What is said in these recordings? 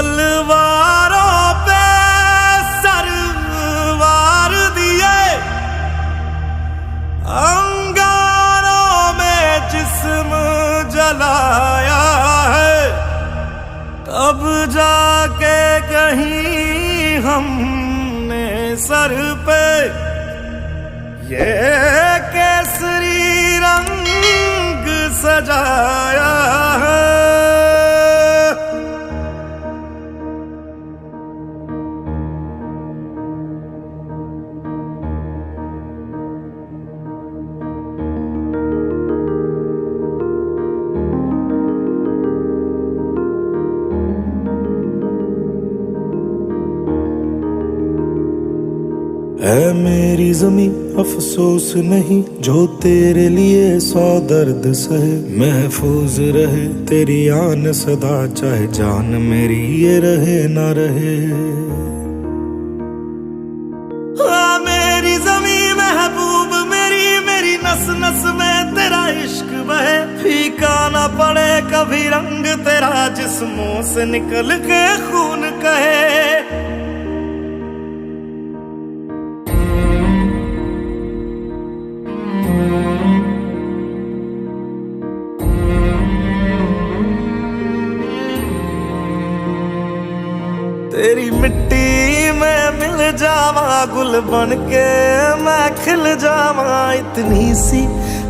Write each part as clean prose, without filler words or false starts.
तलवारों पे सरवार दिए, अंगारों में जिस्म जलाया है, तब जाके कहीं हमने सर पे ये केसरी रंग सजाया है। है मेरी जमी अफसोस नहीं जो तेरे लिए 100 दर्द सहे, महफूज रहे तेरी आन सदा, चाहे जान मेरी ये रहे ना रहे। मेरी जमी महबूब मेरी, मेरी नस नस में तेरा इश्क बहे, फीका ना पड़े कभी रंग तेरा, जिस्मों से निकल के खून कहे। तेरी मिट्टी में मिल जावा गुल बन के मैं खिल जावा, इतनी सी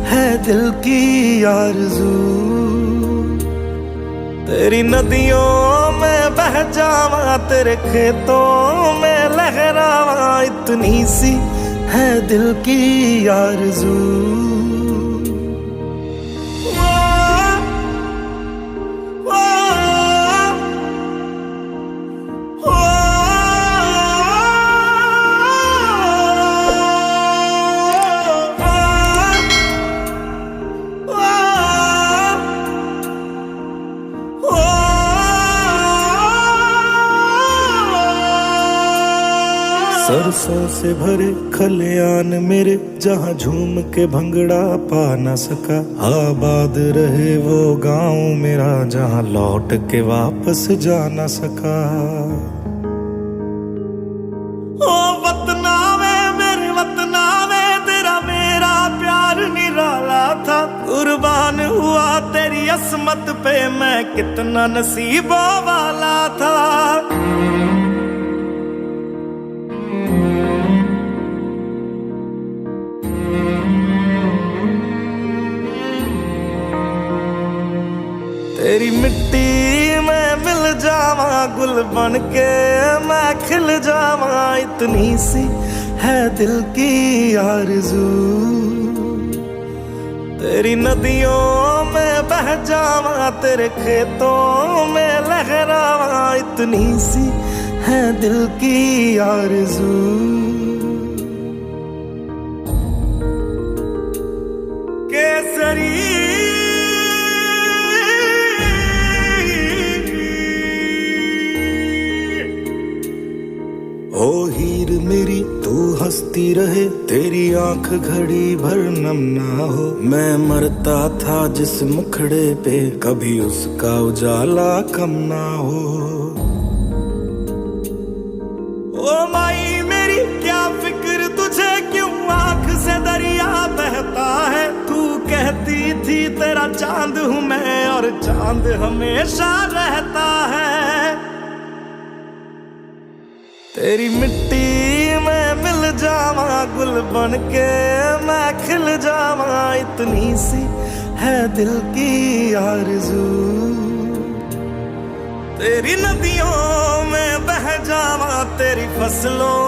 है दिल की आरज़ू। तेरी नदियों में बह जावा, तेरे खेतों में लहरावा, इतनी सी है दिल की आरज़ू। सरसों से भरे खलियान मेरे, जहाँ झूम के भंगड़ा पा न सका, आबाद रहे वो गांव मेरा, जहाँ लौट के वापस जा न सका। ओ वतना में मेरे वतना में तेरा मेरा प्यार निराला था, कुर्बान हुआ तेरी असमत पे मैं कितना नसीबों वाला था। तेरी मिट्टी में मिल जावा गुल बन के मैं खिल जावा, इतनी सी है दिल की आरज़ू। तेरी नदियों में बह जावा, तेरे खेतों में लहरावा, इतनी सी है दिल की आरज़ू। केसरी ओ हीर मेरी तू हंसती रहे, तेरी आंख घड़ी भर नम ना हो, मैं मरता था जिस मुखड़े पे कभी उसका उजाला कम ना हो। ओ माई मेरी क्या फिक्र तुझे, क्यों आंख से दरिया बहता है, तू कहती थी तेरा चांद हूँ मैं और चांद हमेशा रहता है। तेरी मिट्टी में मिल जावा गुल बन के मैं खिल जावा, इतनी सी है दिल की आरज़ू। तेरी नदियों में बह जावा, तेरी फसलों